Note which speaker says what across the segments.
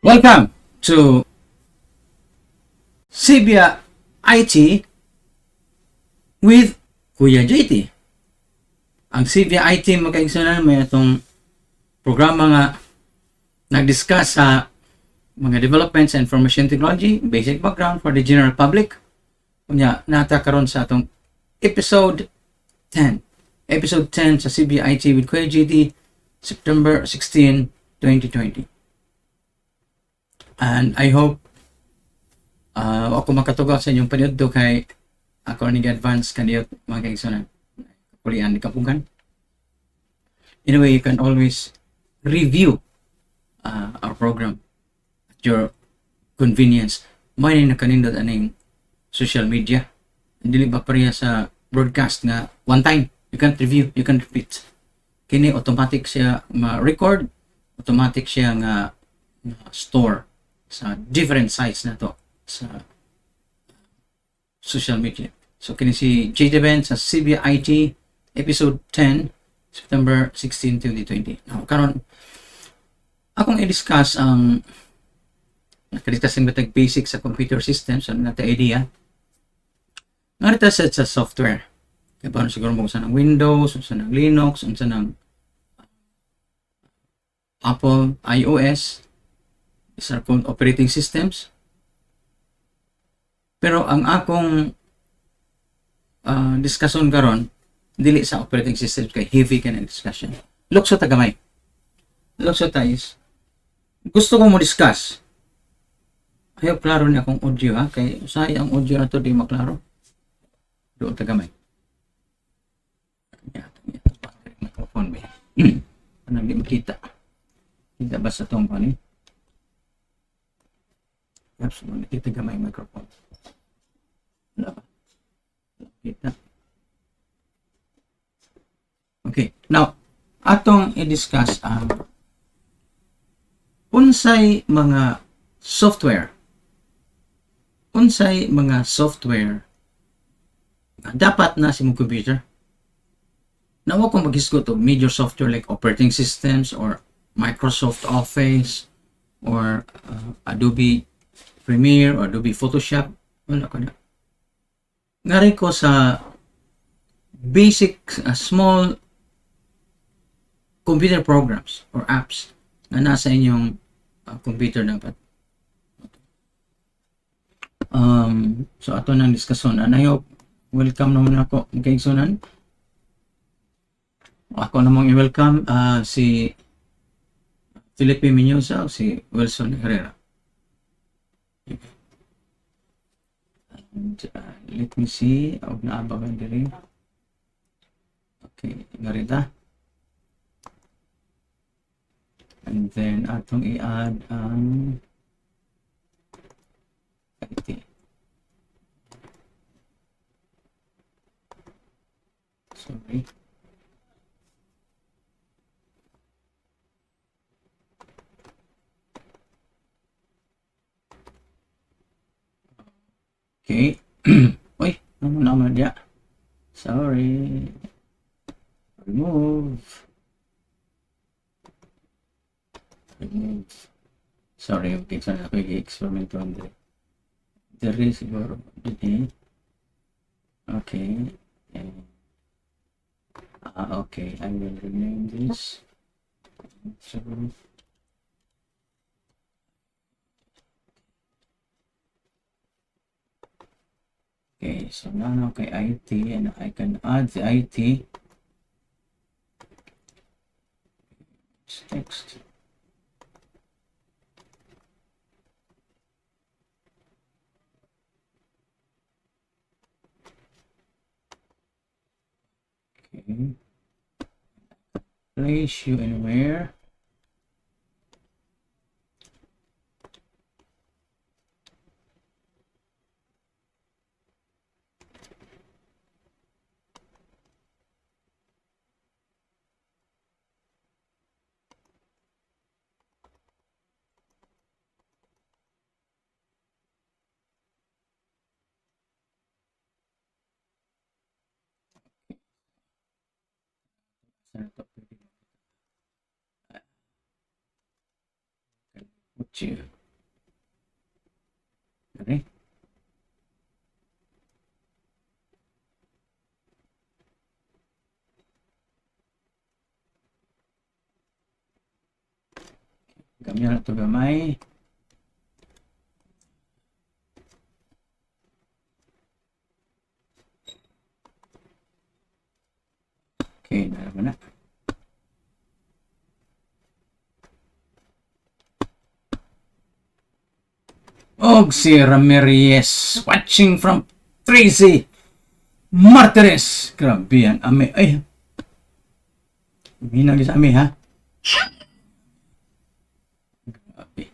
Speaker 1: Welcome to Sibya I.T with Kuya J.T. Ang Sibya I.T magkaigsunan may itong programa nga nag-discuss sa mga developments sa information technology, basic background for the general public. Kunya, nata karon sa atong episode 10. Episode 10 sa Sibya I.T with Kuya J.T, September 16, 2020. And I hope ako makatugaw sa inyong paniudto kay ako ni advance kaniyot mga kaigsunan. Kulian ni kapugan. Anyway, you can always review our program at your convenience. May na kanindot aning social media. Dili ba pareha sa broadcast nga one time you can review, you can repeat. Kini automatic siya ma-record, automatic siya nga store sa different sites na to sa social media. So kini si J.T. Ben sa Sibya I.T episode 10 September 16, 2020. Now karon akong i-discuss ang nakadiscuss ng batag basic sa computer system sa nata idea. Narita sa software. Kaya paano siguro mo sa ng Windows, sa ng Linux, sa ng Apple iOS. These are called operating systems. Pero ang akong discussion karon dili sa operating systems kay heavy ka na discussion. Lukso ta gamay. Lukso ta is gusto ko mo discuss. Ayaw klaro ni akong audio ha kay usahay ang audio na to di maklaro. Doon ta gamay. Microphone ba? Ano di makita? Kita ba sa tong pani? Yes, nakita ka may microphone. Wala ba? Nakita. Okay. Now, atong i-discuss ang unsay mga software dapat na sa mong computer. Nawa kung maghisgot og major software like operating systems or Microsoft Office or Adobe Premiere or Adobe Photoshop, wala ko na. Ngari ko sa basic small computer programs or apps na nasa inyong computer dapat. So ato nang diskusyon. And I hope welcome naman ako kaigsunan. Ako namang i-welcome si Felipe Minyosa o si Wilson Herrera. And let me see og naaba ba diri. Okay, narita. And then atong i-add ang IT. Sorry. Okay. Uy, ano naman dia? Sorry. Remove. Sorry, okay. Sana ako i-experiment on there siguro. Dito. Okay. Okay. I will rename this. So, okay, so now kay IT and I can add the IT text. Okay. Place you anywhere. Put you Yan na ito gamay. Okay, nalaman na. Og si Ramirez watching from Tracy Martires. Grabe yan. Ame. Ay. Hinagi sa ame, ha? Grabe.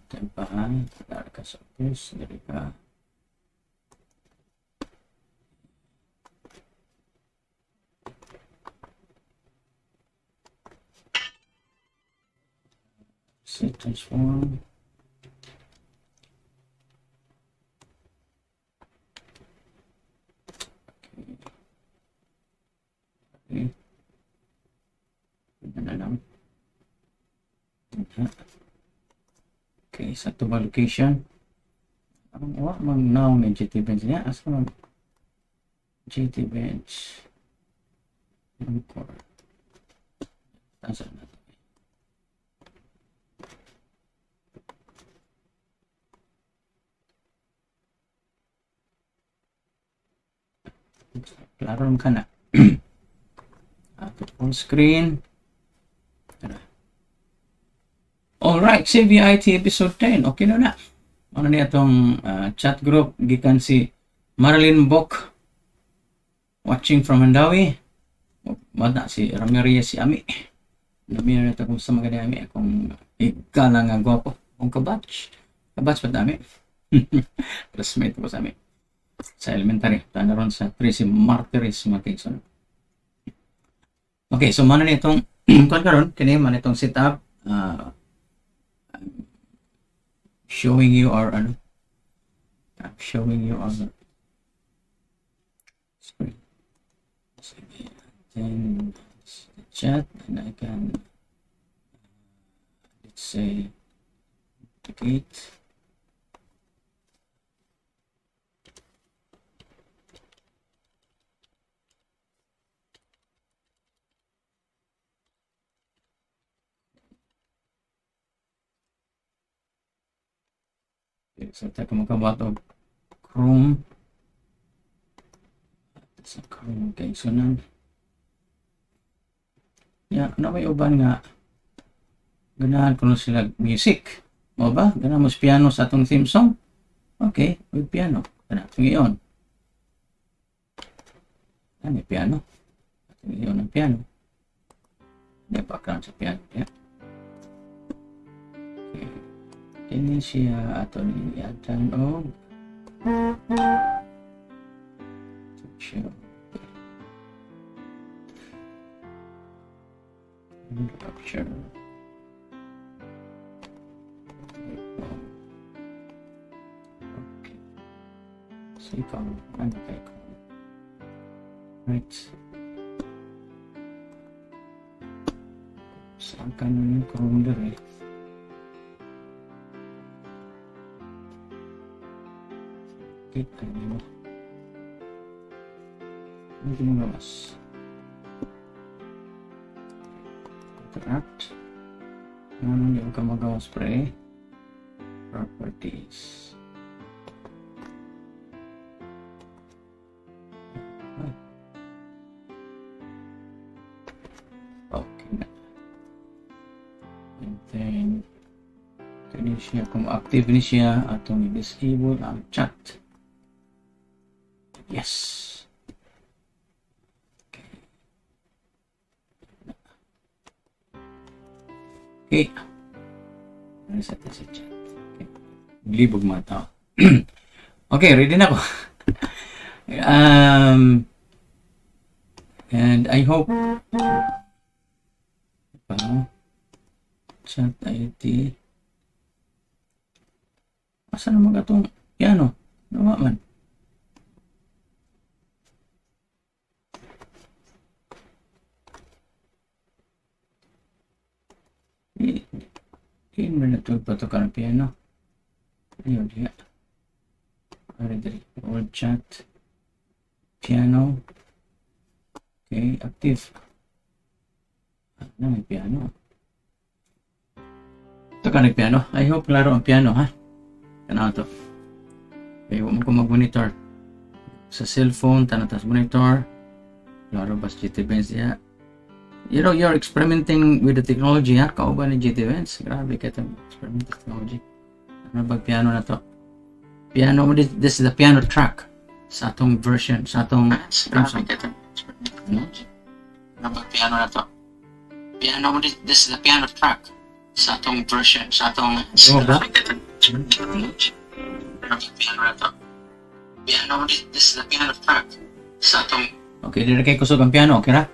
Speaker 1: Tempahan. Dari ka sa office. Dari ka. Set transform. Okay. Yan na lang. Okay, sa tuba location. Ang mang now ng GT bench niya. Asa mag GT bench. Core. Asa na ito? Klaro ka na. Full screen. Alright, Sibya I.T episode 10. Okay na na. Ano niya itong chat group. Gikan si Marilyn Bok. Watching from Mandawi. Mada si Ramirez si Ami. Namin na ito kung sa mga Ami. Kung ika na nga gwapo. Kung kabatch. Kabatch pa dami. Classmate ko sa Ami. Sa elementary. Tanda ron sa Tracy Martires mga kaisan. Okay, so mana nitong kuan karon kini man itong setup showing you our I'm showing you our screen. So, then the chat and I can let's say duplicate. So, tayo magkabat o Chrome. Sa Chrome kay sunan. Ya, na may uban nga ganahan ko sila music. Mo ba? Ganahan mo piano sa atong theme song. Okay, with piano. Kana ngayon. Ano piano? Ngayon ang piano. May background sa piano. Yeah. Okay. Ini siya ato ni atan og show. Capture. Okay. So ikaw, ano kayo? Right. Saan ka na yung Chrome dire? Kita mo. Hindi mo gawas. Interact. Ano yung ka magawas pre? Properties. Okay na. And then kani siya, kung active ni siya atong i-disable ang chat. Yes. Okay. Reset na sa chat. Okay. Libog mga tao. Okay, ready na ako. And I hope chat IT. Asa naman ka itong piano? Nawa man. Hindi mo na ito ipatukan ang piano. Ayun, diya. Already, old chat. Piano. Okay, active. Ano may piano? Ito ka nagpiano. I hope klaro ang piano, ha? Kana to. Okay, huwag mo ko mag-monitor. Sa cellphone, tanatas monitor. Klaro ba sa J.T. Benz diya? You know, you're experimenting with the technology, ha? Kauban ni J.T. Benz. Grabe ka itong experiment technology. Ano ba piano na to? Piano, this is the piano track sa atong version, sa atong Samsung. Ano ba piano na to? Piano, this is the piano track sa atong version, sa atong piano na to. Piano, this is the piano track sa atong. Okay, dili kay kusog ang piano, okay ra?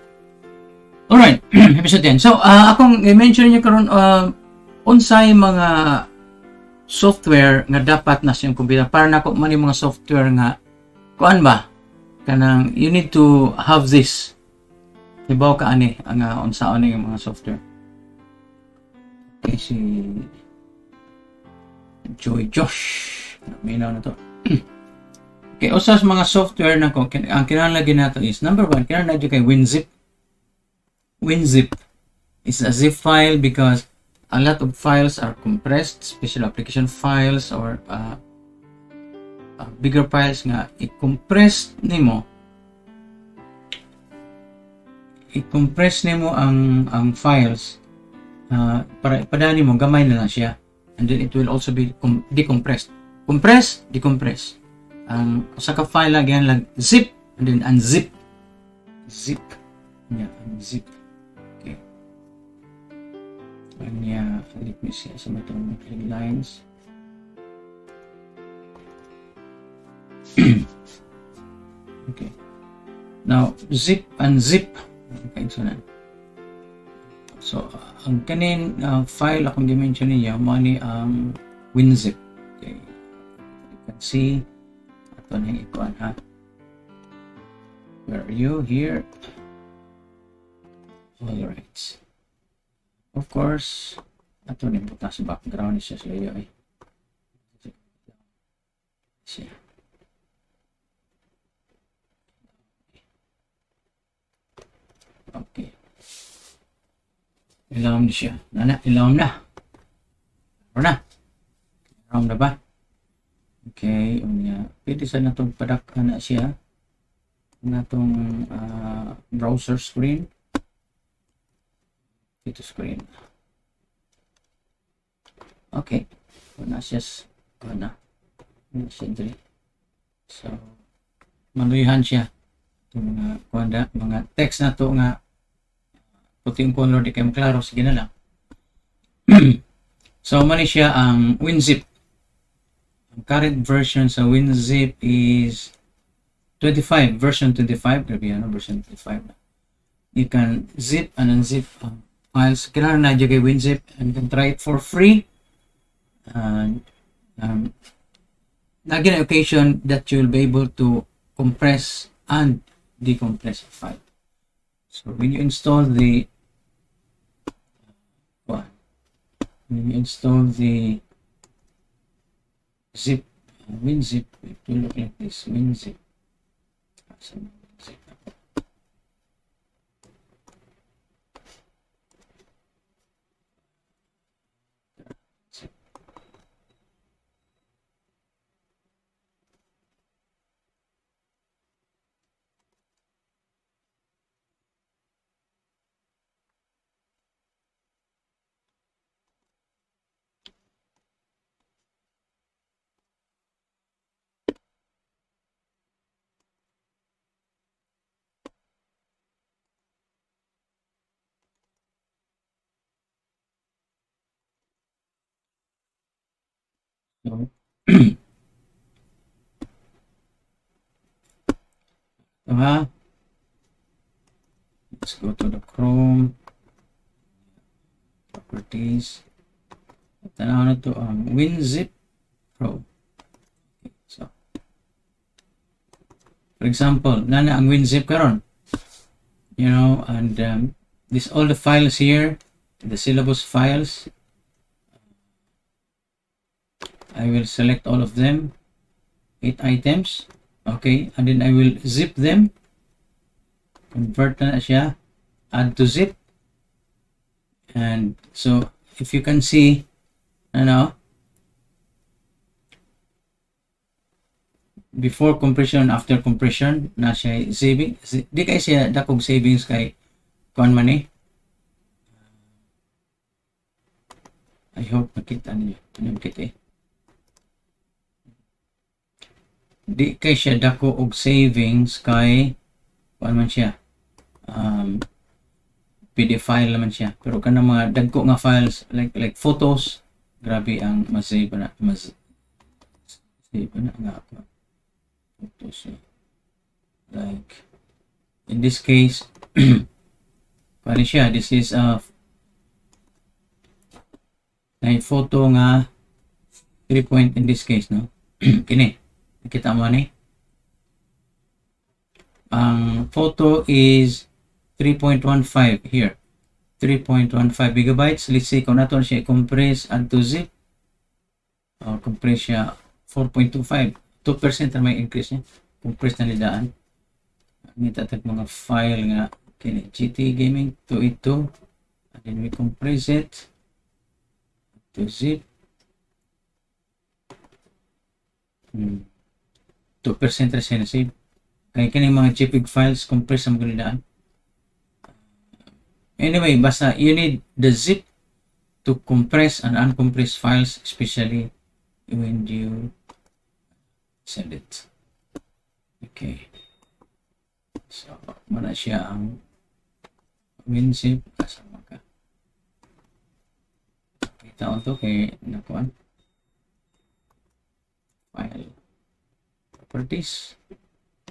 Speaker 1: Alright, episode 10. So, akong i-mention niyo karon unsay mga software nga dapat na sa iyong computer para nako man yung mga software nga kuan ba kanang you need to have this. Ibaw ka ani ang unsaon yung mga software. Okay, si Josh. Minaw na to. Okay, usas mga software na ko, ang kinahanglan nato is number 1, kinahanglan nato kay WinZip. WinZip is a zip file because a lot of files are compressed, special application files or bigger files nga i-compress nimo ang files para ipadali mo gamay na lang siya, and then it will also be decompressed. Compress, decompress. Ang usa ka file lang zip and then unzip. Zip. Yeah, unzip. Okay. And yeah, let me see some of the lines. Okay. Now, zip and zip. Okay, so ang kanin file akong dimension niya, mani ang WinZip. Okay. You can see ito na yung ikuan, ha? Where are you? Here. Alright. Of course, ito na yung butas background siya sa iyo ay. Siya. Okay. Ilawom na siya. Ilawom na. Ilawom na ba? Okay. Pwede sa natong padakhan na siya. Natong browser screen. Ito screen. Okay. Wala siya. Wala siya dali. So, maluyahan siya. Itong mga text na to nga puting color di kayo klaro, sige na lang. So, mali siya ang WinZip. Ang current version sa WinZip is 25, version 25. Grabe yan, version 25 na. You can zip and unzip files. Kailangan na dyan kay WinZip and you can try it for free. And again, an occasion that you'll be able to compress and decompress a file. So when you install the zip, WinZip, it will look like this. WinZip. So, let's go to the Chrome properties. Tanaw na to ang WinZip Pro. Okay, so for example, nana ang WinZip karon, you know, and this all the files here, the syllabus files. I will select all of them, 8 items. Okay, and then I will zip them, convert na siya, add to zip. And so if you can see, Ano? Before compression, after compression, na siya saving. Di kay siya dakog savings kay kuan man eh. I hope makita niyo. Ano makita eh. Di kay siya dako og savings kay kuan man siya. PDF file naman siya. Pero kanang mga dagko nga files like photos, grabe ang mas-save na nga photos. Like in this case, paano siya? This is a photo nga 3 point in this case, no? Kini. Nakita mo ni? Ang photo is 3.15 here. 3.15 gigabytes. Let's say kung nato siya compress add to zip. Compress siya 4.25. 2% na may increase niya. Compress na nidaan. Nita tag mga file nga kini GT Gaming 282. And then we compress it to zip. 2% na siya na save. Kaya kini mga JPEG files compress ang ganidaan. Anyway, basta you need the zip to compress and uncompress files, especially when you send it. Okay. So, muna siya ang WinZip. Kasama ka. Kita ko ito kay nakuan. File. Properties.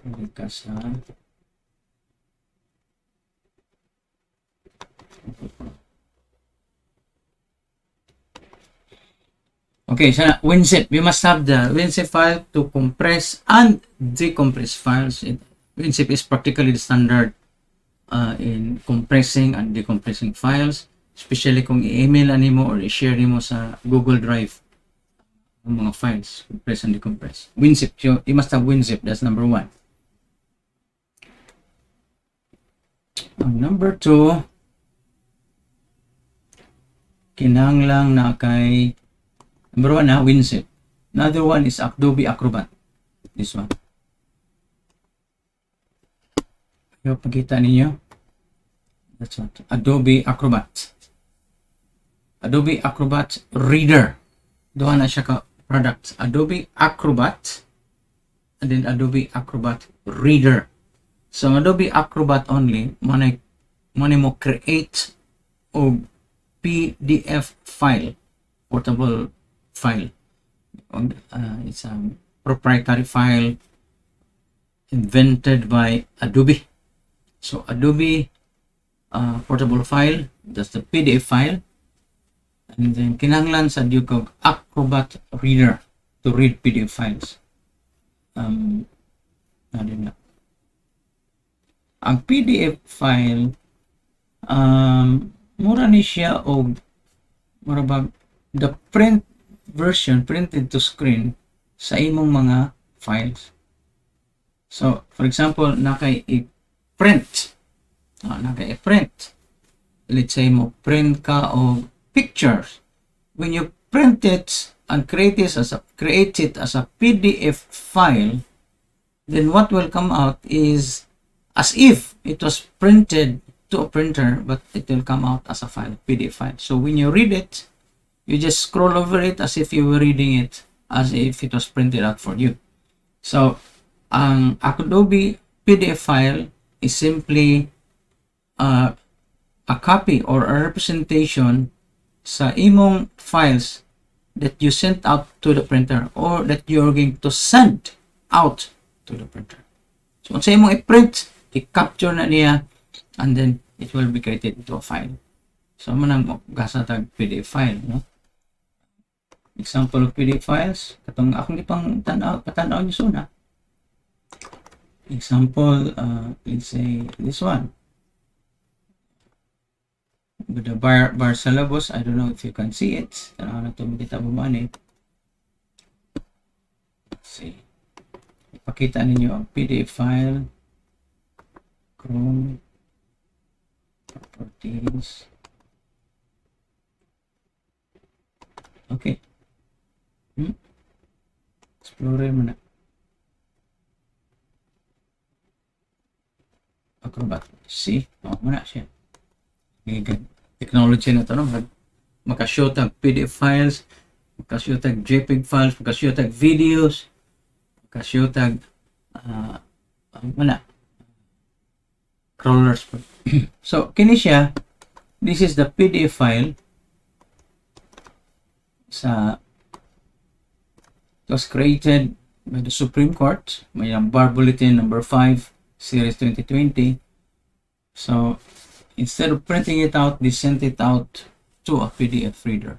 Speaker 1: Hindi ka sa okay, so WinZip. We must have the WinZip file to compress and decompress files. WinZip is practically the standard in compressing and decompressing files, especially kung i-email animo or i-share nimo sa Google Drive ang mga files, compress and decompress. WinZip, you must have WinZip. That's number 1. Number 2, kinahanglan na kay number 1 na WinZip. Another one is Adobe Acrobat. This one. Yung pagkita ninyo. That's what. Adobe Acrobat. Adobe Acrobat Reader. Doon na siya ka product. Adobe Acrobat and then Adobe Acrobat Reader. So Adobe Acrobat only mo create o PDF file, portable file. It's a proprietary file invented by Adobe. So Adobe portable file, that's the PDF file. And then kinahanglan sa kog Acrobat Reader to read PDF files. Ang PDF file mura ni siya og mura ba the print version printed to screen sa imong mga files. So for example, nakay i-print. Nakay i-print. Let's say mo print ka og pictures. When you print it and create it as a PDF file, then what will come out is as if it was printed to a printer, but it will come out as a file, PDF file. So when you read it, you just scroll over it as if you were reading it, as if it was printed out for you. So ang Adobe PDF file is simply a copy or a representation sa imong files that you sent out to the printer or that you're going to send out to the printer. So sa imong i-print, i-capture na niya, and then it will be created into a file. So manang gasa tag PDF file, no? Example of PDF files, katong akong ipang patanaw niyo suna. Example, let's say this one. With the bar syllabus, I don't know if you can see it. Tanaw na ito, makita mo man eh. Let's see. Ipakita ninyo ang PDF file. Chrome. Properties. Okay. Explorer mo na. Acrobat. See? Oh, muna siya. Technology na ito, no? Makashow tag PDF files, makashow tag JPEG files, makashow tag videos, makashow tag crawlers. So, kini siya, this is the PDF file it was created by the Supreme Court. May Bar Bulletin number 5, Series 2020. So, instead of printing it out, they sent it out to a PDF reader,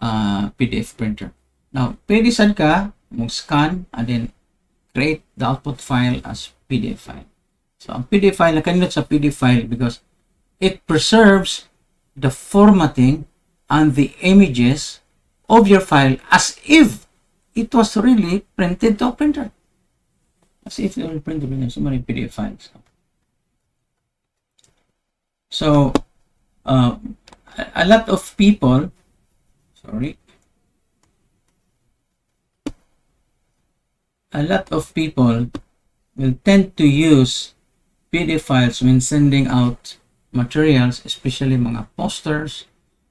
Speaker 1: PDF printer. Now, pwede sad ka mag-scan and then create the output file as PDF file. So, ang PDF file, nakanindot sa PDF file because it preserves the formatting and the images of your file as if it was really printed to a printer. As if it was printed in so many PDF files. So, a lot of people, will tend to use PDF files when sending out materials, especially mga posters,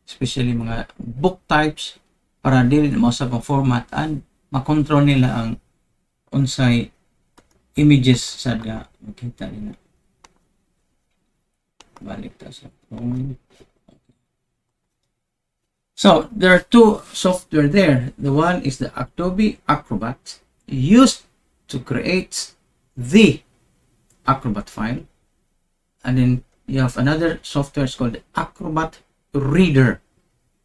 Speaker 1: especially mga book types, para dili mo sa format and makontrol nila ang unsay images sad nga makita nila. Balik ta sa phone. So there are two software there. The one is the Adobe Acrobat, used to create the Acrobat file, and then you have another software called the Acrobat Reader.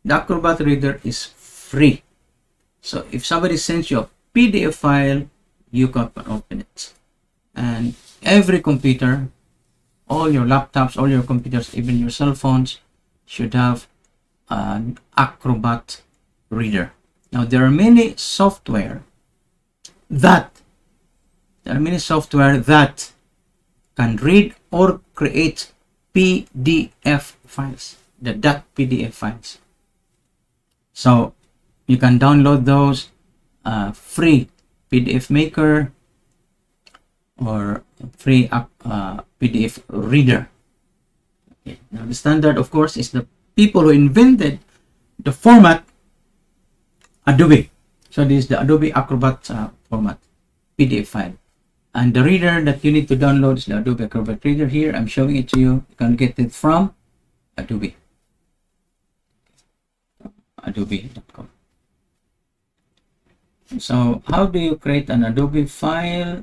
Speaker 1: The Acrobat Reader is free. So if somebody sends you a PDF file, you can open it. And every computer, all your laptops, all your computers, even your cell phones, should have an Acrobat Reader. Now there are many software that can read or create PDF files, the .pdf files. So you can download those free PDF Maker or free PDF Reader. Okay. Now the standard, of course, is the people who invented the format, Adobe. So this is the Adobe Acrobat format, PDF file. And the reader that you need to download is the Adobe Acrobat Reader. Here I'm showing it to you. You can get it from Adobe. Adobe.com. So how do you create an Adobe file?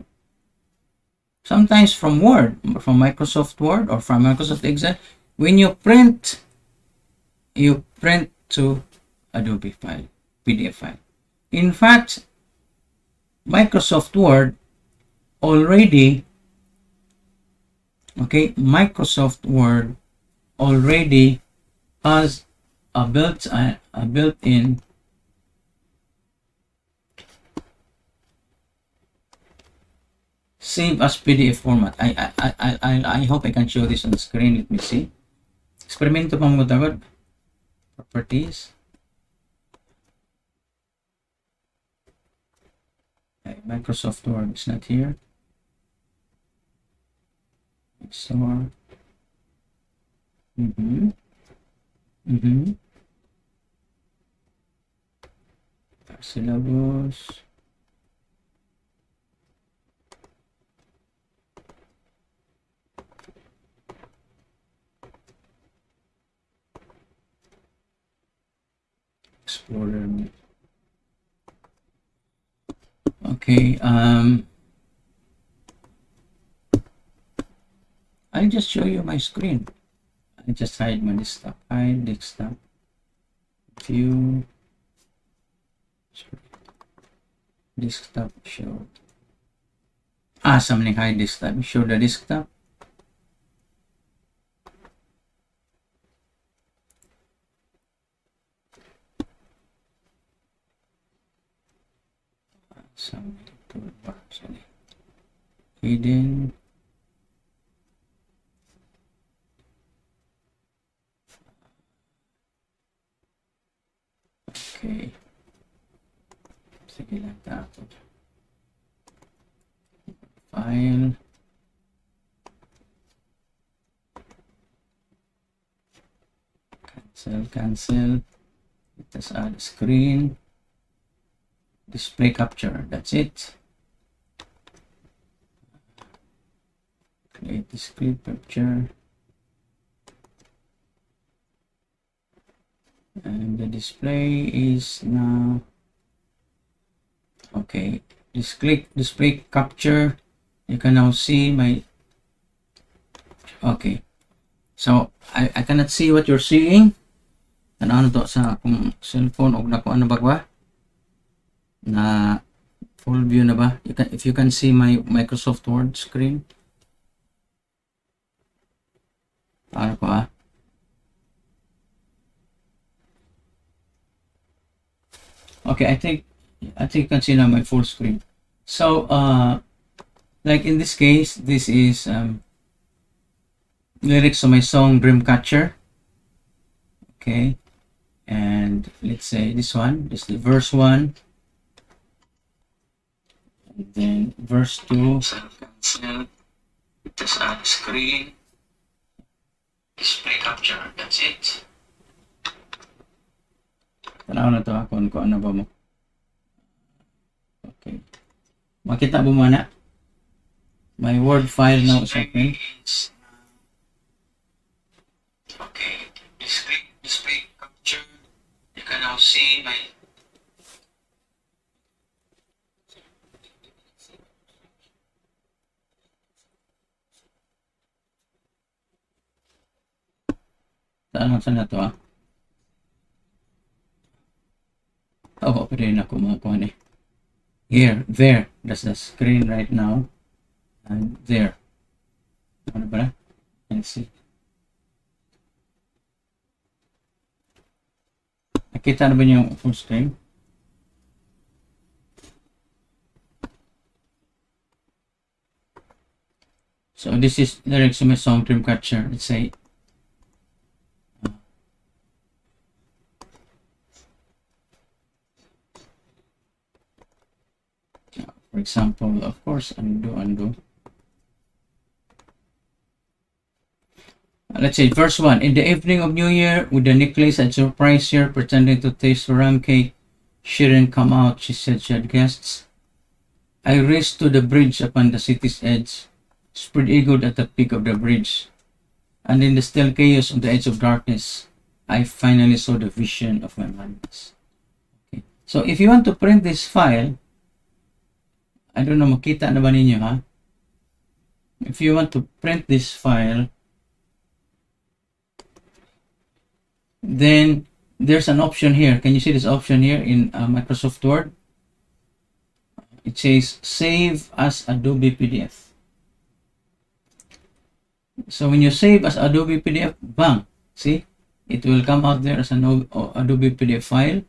Speaker 1: Sometimes from Word, from Microsoft Word or from Microsoft Excel. When you print to Adobe file, PDF file. In fact, Microsoft Word already has a built-in save as PDF format. I hope I can show this on the screen. Let me see. Experimento pa mo tawag. Properties. Okay, Microsoft Word is not here. So, syllabus. Explorer. Okay, I'll just show you my screen. I just hide my desktop. Hide desktop. View. Sorry. Desktop show. Something hide desktop. Show the desktop. Some toolbar. Sorry. Hidden. Okay. Sige lang ako. File. Cancel. Let's add a screen. Display capture. That's it. Create display capture. And the display is now okay. Just click display capture. You can now see my okay. So I cannot see what you're seeing. Ano to sa akong cellphone o na ko ano ba na full view na ba? If you can see my Microsoft Word screen. Ano ko Okay, I think you can see now my full screen. So like in this case, this is lyrics of my song Dreamcatcher. Okay, and let's say this one, this is the verse 1, and then verse 2. Cancel. Just add screen. Display capture. That's it. Tanaw na to kung ano ba mo. Okay. Makita mo muna. My Word file now is open. Okay. Display capture. You can now see my saan na to Oh, pwede na kumukuha ni. Here, there. That's the screen right now. And there. Ano ba na? Let's see. Nakita na ba niyo yung full screen? So this is lyrics of my song Dreamcatcher. Let's say for example, of course, undo. Let's say verse 1. In the evening of New Year, with the necklace I'd surprise her, pretending to taste her rum cake. She didn't come out, she said she had guests. I raced to the bridge upon the city's edge, spread eagled at the peak of the bridge. And in the still chaos on the edge of darkness, I finally saw the vision of my madness. Okay. So if you want to print this file, I don't know, makita na ba ninyo ha? If you want to print this file, then there's an option here. Can you see this option here in Microsoft Word? It says save as Adobe PDF. So when you save as Adobe PDF, bang, see? It will come out there as an Adobe PDF file.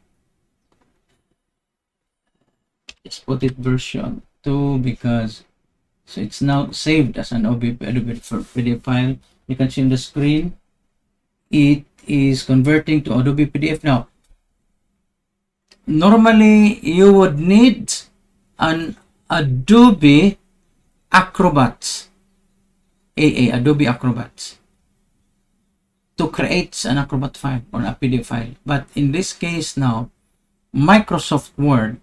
Speaker 1: Just put it version 2 because so it's now saved as an Adobe PDF file. You can see on the screen it is converting to Adobe PDF now. Normally you would need an Adobe Acrobat Adobe Acrobat to create an Acrobat file or a PDF file, but in this case now Microsoft Word,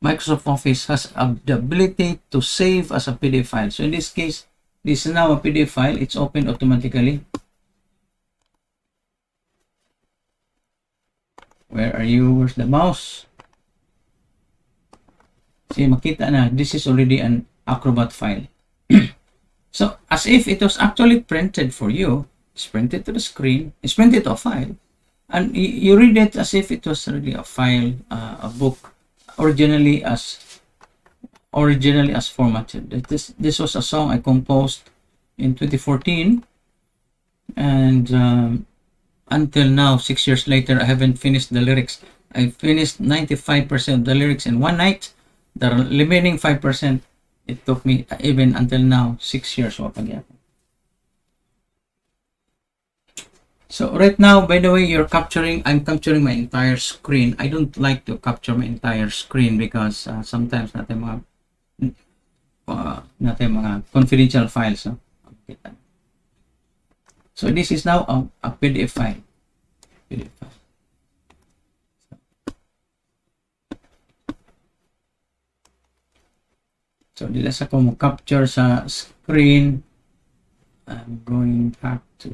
Speaker 1: Microsoft Office has the ability to save as a PDF file. So in this case, this is now a PDF file. It's opened automatically. Where are you? Where's the mouse? See, makita na. This is already an Acrobat file. So as if it was actually printed for you, it's printed to the screen, it's printed to a file, and you read it as if it was really a file, a book. Originally as formatted. This was a song I composed in 2014, and until now, 6 years later, I haven't finished the lyrics. I finished 95% of the lyrics in one night. The remaining 5%, it took me even until now 6 years. So right now, by the way, I'm capturing my entire screen. I don't like to capture my entire screen because sometimes natin mga confidential files. No? So this is now a PDF file. PDF file. So dila sa ko mo capture sa screen. I'm going back to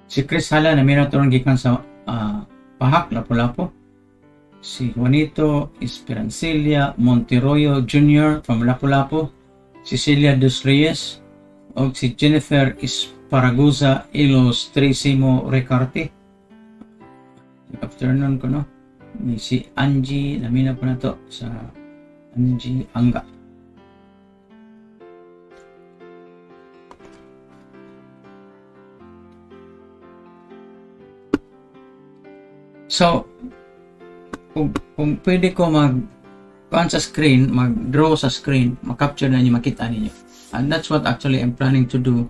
Speaker 1: si Chris Hala na mayroon turong gikan sa Pahak, Lapu-Lapu. Si Juanito Esperancilla Monteroyo Jr. from Lapu-Lapu. Cecilia Dos Reyes. O si Jennifer Esparaguza Ilustrisimo Recarte. Good afternoon ko, no? Si Angie, namina po na to sa Angie Angga. So, kung pwede ko sa screen, mag-draw sa screen, mag-capture na niyo, makita niyo. And that's what actually I'm planning to do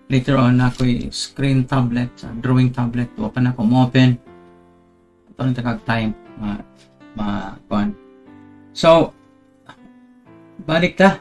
Speaker 1: later on. Ako'y screen tablet, drawing tablet, open ako, open. Ito na takag time, kuan. So, balik ta.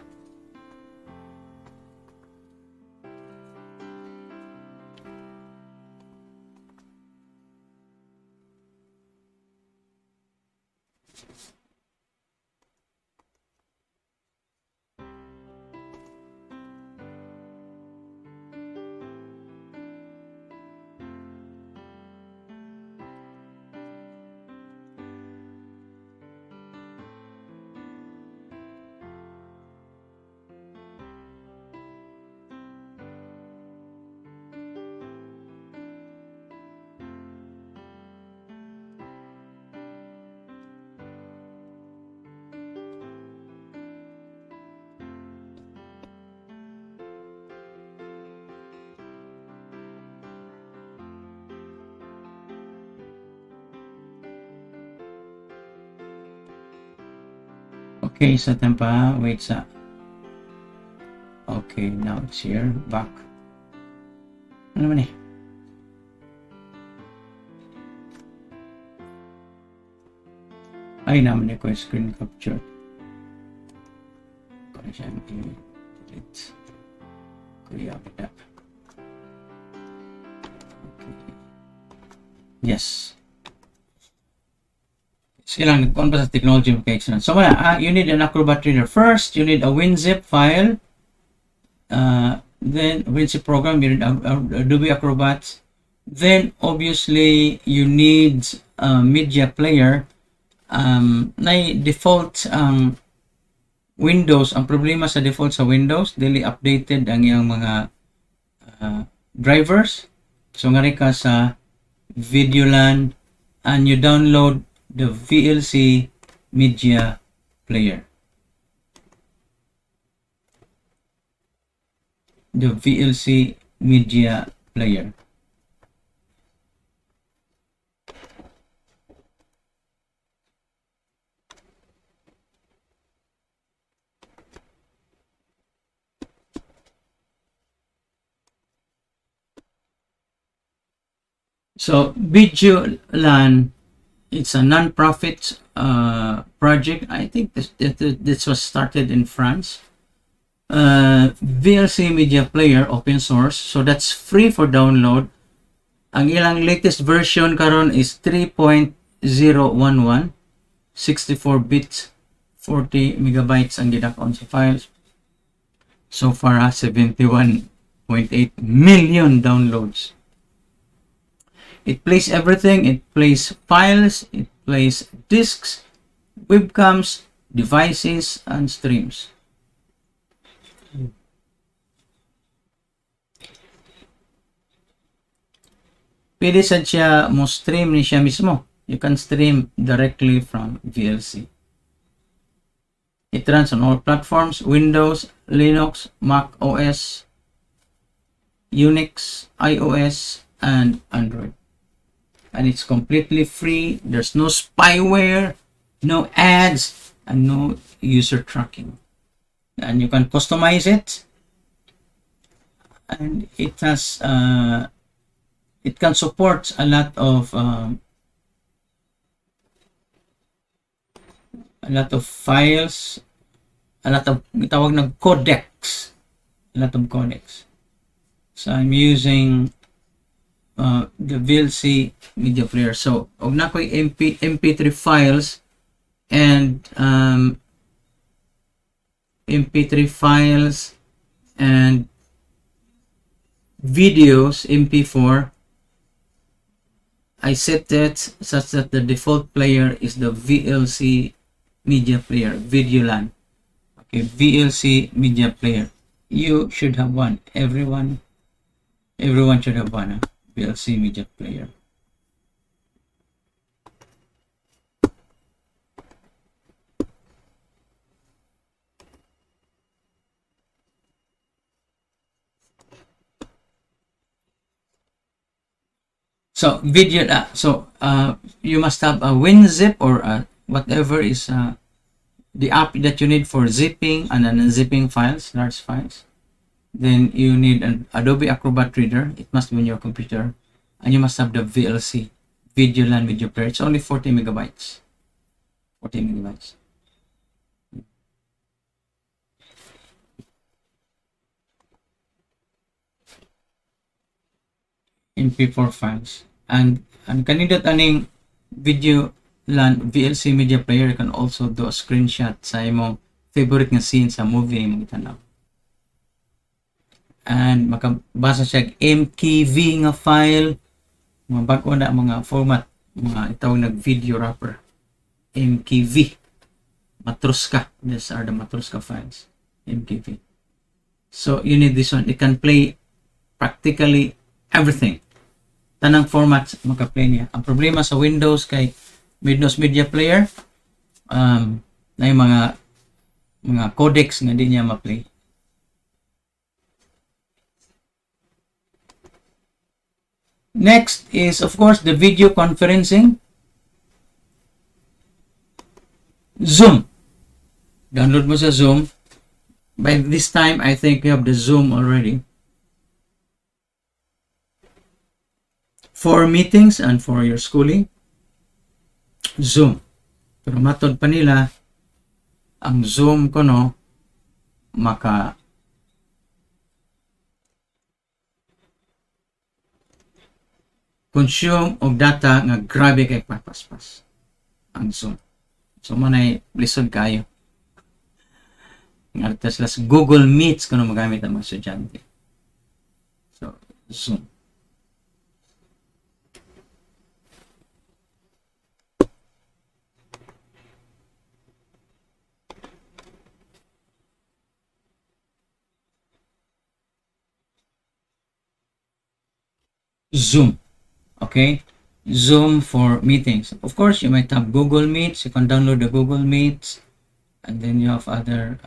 Speaker 1: Okay, sa tempa, wait sa. Okay, now it's here, back. Ano naman eh? Ay, naman eh ko yung screen capture. Kung siya i-delete. Kuya J.T. Okay. Yes. Kailangan kung pa sa technology okay, excellent. So you need an Acrobat Reader. First, you need a WinZip file. Then WinZip program, you need Adobe Acrobat. Then obviously you need a media player. Na default Windows, ang problema sa default sa Windows, daily updated ang iyang mga drivers. So nga ka sa Videoland and you download the VLC media player. The VLC media player. So Videoland, it's a non-profit project. I think this was started in France. VLC media player, open source, so that's free for download. Ang ilang latest version karon is 3.011, 64 bits, 40 megabytes ang gidakon sa files. So far 71.8 million downloads. It plays everything. It plays files, it plays discs, webcams, devices, and streams. Pwede sad siya mo stream ni siya mismo. You can stream directly from VLC. It runs on all platforms, Windows, Linux, Mac OS, Unix, iOS, and Android. And it's completely free. There's no spyware, no ads, and no user tracking. And you can customize it. And it has it can support a lot of files, a lot of tawag na codecs, a lot of codecs. So I'm using the VLC media player. So og na ko'y MP3 files and MP3 files and videos MP4. I set it such that the default player is the VLC media player, Videolan. Okay, VLC media player. You should have one. Everyone should have one. VLC media player. So video, you must have a WinZip or whatever is the app that you need for zipping and unzipping files, large files. Then you need an Adobe Acrobat Reader. It must be on your computer, and you must have the VLC Videolan video player. It's only 40 megabytes. 40 megabytes. MP4 files. And kanindot aning Videolan VLC media player, you can also do a screenshot sa imong favorite nga scene sa movie imong itanaw. And makabasa siya MKV nga file, mga bago na mga format, mga itawag nag video wrapper, MKV, Matruska. These are the Matruska files, MKV. So you need this one. It can play practically everything. Tanang formats maka-play niya. Ang problema sa Windows kay Windows Media Player, na yung mga codecs nga di niya ma-play. Next is, of course, the video conferencing. Zoom. Download mo sa Zoom. By this time, I think you have the Zoom already. For meetings and for your schooling, Zoom. Pero matod pa nila, ang Zoom ko no, maka consume og data nga grabe kay papaspas ang Zoom. So manay lisod kayo. Nga sila sa Google Meets kuno magamit ang mga estudyante. So Zoom. Zoom. Okay, Zoom for meetings. Of course, you might have Google Meets. You can download the Google Meets, and then you have other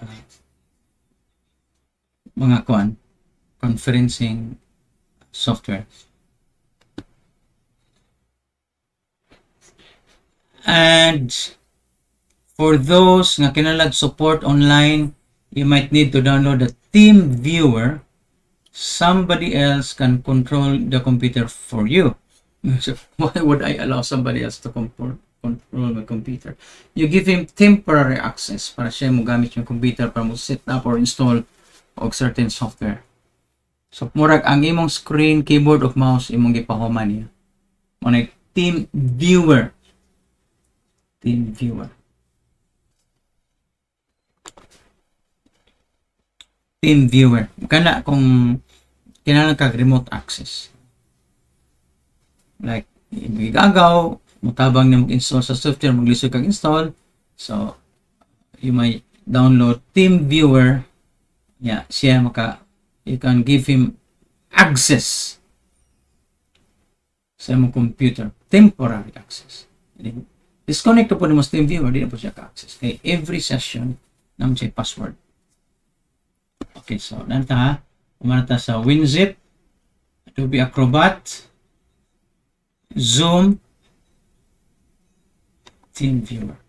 Speaker 1: mga conferencing software. And for those nga kinalag support online, you might need to download the Team Viewer. Somebody else can control the computer for you. So why would I allow somebody else to control my computer? You give him temporary access para siya mo gamit yung computer para mo set up or install og certain software. So murag ang imong screen, keyboard ug mouse imong gipahuman niya. Mo Team Viewer. Team Viewer. Team Viewer. Kana kung kinahanglan kag remote access. Like, igagaw, mutabang na mag-install sa software, maglisod kag install. So, you might download Team Viewer. Yeah, siya you can give him access sa imong computer. Temporary access. Disconnect po ni mo Team Viewer, di na po siya ka-access. Kay every session, naman siya password. Okay, so, nanta ha. Umanata sa WinZip. Adobe Acrobat, Zoom, TeamViewer.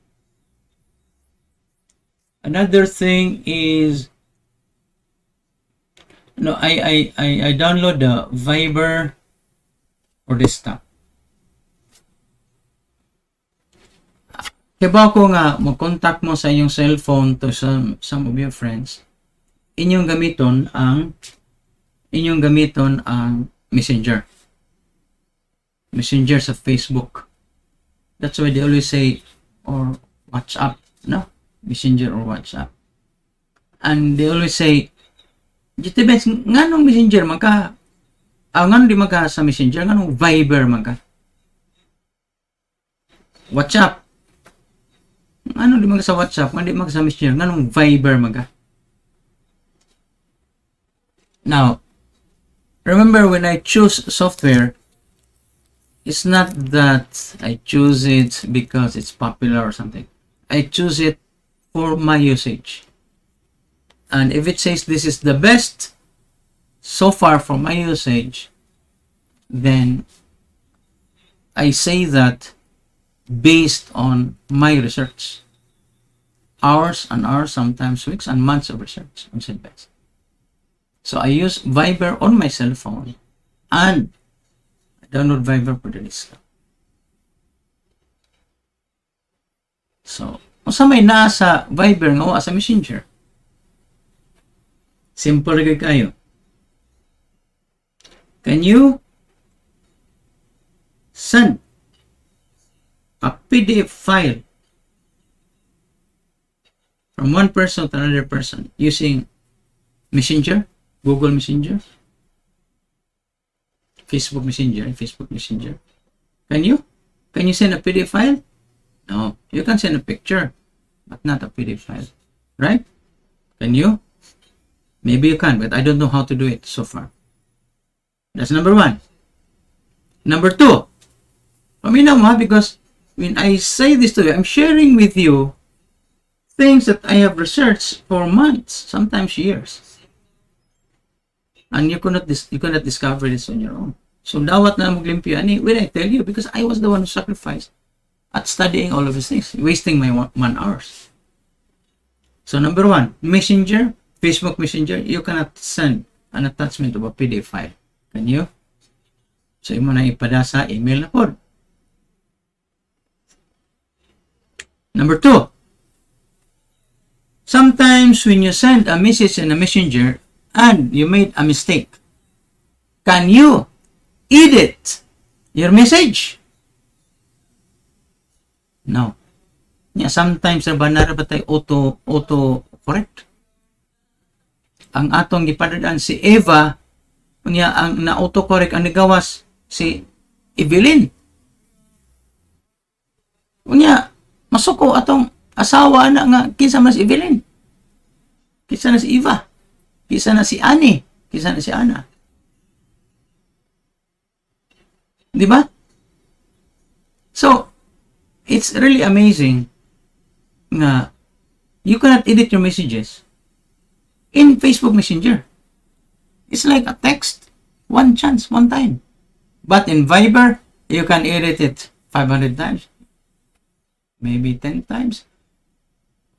Speaker 1: Another thing is, no, I download the Viber for desktop. Kaya ba ko nga mag-contact mo sa inyong cellphone to some of your friends, inyong gamiton ang Messenger. Messenger sa Facebook. That's why they always say, or WhatsApp, no? Messenger or WhatsApp. And they always say, JT Benz, nganong Messenger magka, nganong di magka sa Messenger, nganong Viber magka? WhatsApp. Nganong di magka sa WhatsApp, nganong di magka sa Messenger, nganong Viber magka? Now, remember when I choose software, it's not that I choose it because it's popular or something. I choose it for my usage. And if it says this is the best so far for my usage, then I say that based on my research. Hours and hours, sometimes weeks and months of research on best. So I use Viber on my cell phone and I download Viber for the desktop. So, kung may nasa Viber nga sa Messenger, simple rin kayo. Can you send a PDF file from one person to another person using Messenger, Google Messenger, Facebook Messenger? Can you? Can you send a PDF file? No, you can send a picture, but not a PDF file, right? Can you? Maybe you can, but I don't know how to do it so far. That's number one. Number two, because when I say this to you, I'm sharing with you things that I have researched for months, sometimes years. And you cannot discover this on your own. So, dawat na maglimpyo. When I tell you, because I was the one who sacrificed at studying all of these things, wasting my 1 hours. So, number one, Messenger, Facebook Messenger, you cannot send an attachment of a PDF file. Can you? So, imo na ipada sa email na po. Number two, sometimes when you send a message in a Messenger and you made a mistake, can you edit your message? No. Yeah, sometimes nara ba tayo auto-correct? Ang atong gipadadaan si Eva, niya ang na-auto-correct ang nagawas si Evelyn. Unya, masuko atong asawa na nga kinsa man si Evelyn. Kinsa na si Eva. Kinsa na si Annie. Kinsa na si Ana. Di ba? So, it's really amazing na you cannot edit your messages in Facebook Messenger. It's like a text. One chance, one time. But in Viber, you can edit it 500 times. Maybe 10 times.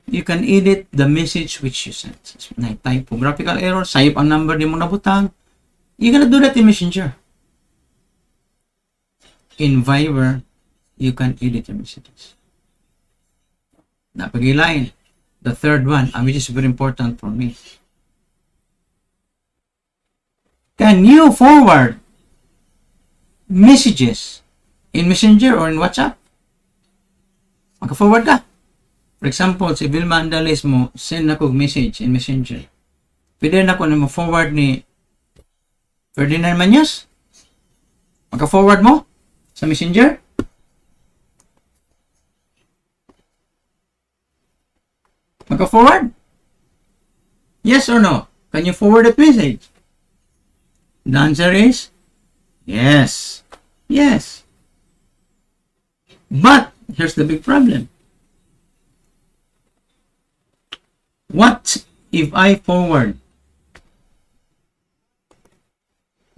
Speaker 1: You can edit the message which you sent. Na typographical error, sayop ang number di mo nabutang. You cannot do that in Messenger. In Viber, you can edit your messages. Napagilain. The third one, which is very important for me. Can you forward messages in Messenger or in WhatsApp? Maka-forward ka. For example, si Vilma Andales mo, send ako message in Messenger. Pwede na ako na ma-forward ni Ferdinand Manyos. Maka-forward mo sa Messenger. Maka-forward? Yes or no? Can you forward that message? The answer is yes. Yes. But here's the big problem. What if I forward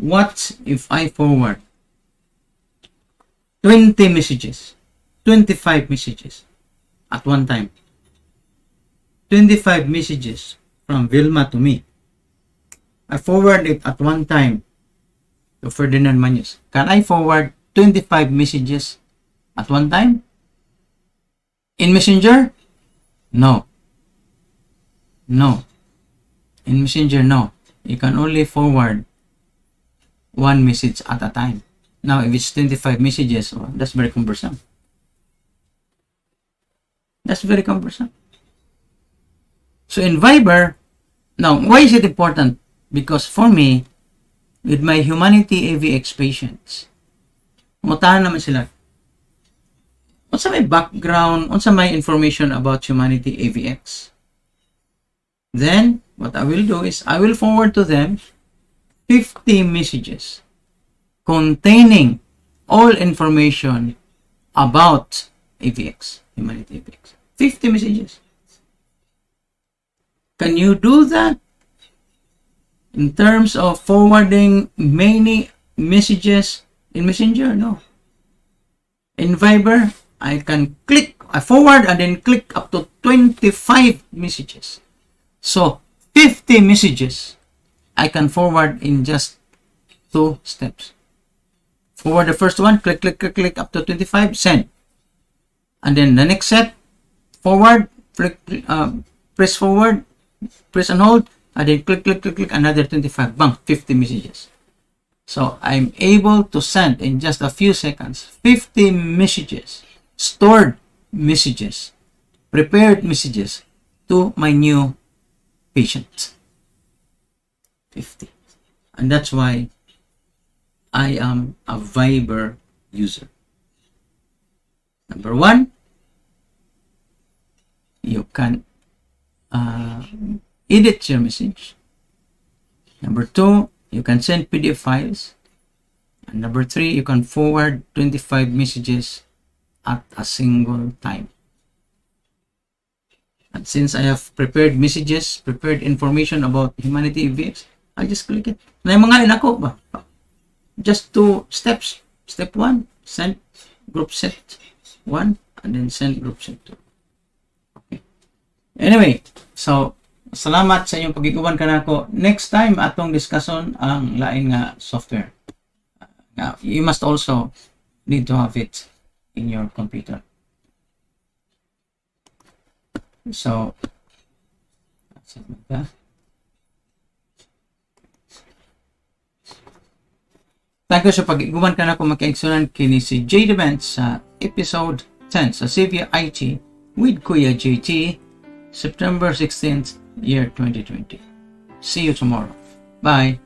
Speaker 1: what if I forward 20 messages, 25 messages at one time? 25 messages from Vilma to me. I forward it at one time to Ferdinand Mañez. Can I forward 25 messages at one time? In Messenger? No. No. In Messenger, no. You can only forward one message at a time. Now, if it's 25 messages, well, that's very cumbersome. That's very cumbersome. So in Viber, now, why is it important? Because for me, with my Humanity AVX patients, mutahan naman sila. Unsa may background, unsa may information about Humanity AVX. Then, what I will do is, I will forward to them 50 messages containing all information about AVX, Humanity AVX. 50 messages. Can you do that? In terms of forwarding many messages in Messenger? No. In Viber, I can I forward and then click up to 25 messages. So, 50 messages I can forward in just 2 steps. Forward the first one, click up to 25, send. And then the next set, forward, press forward, press and hold, and then click another 25, bang, 50 messages. So I'm able to send in just a few seconds 50 messages, stored messages, prepared messages to my new patient. 50. And that's why I am a Viber user. Number 1, you can edit your message. Number 2, you can send PDF files. And number 3, you can forward 25 messages at a single time. And since I have prepared messages, prepared information about Humanity AVX, I just click it. Na yung mga inako ba? Just 2 steps. Step 1, send group set 1, and then send group set 2. Okay. Anyway, so salamat sa inyong pag-iguban kanako. Next time atong discussion ang lain nga software. Now, you must also need to have it in your computer. So, that's it like that. Thank you sa pag-iguban kanako makaigsunan kini si J.T. sa episode 10 sa Sibya I.T with Kuya J.T. September 16th, year 2020. See you tomorrow. Bye.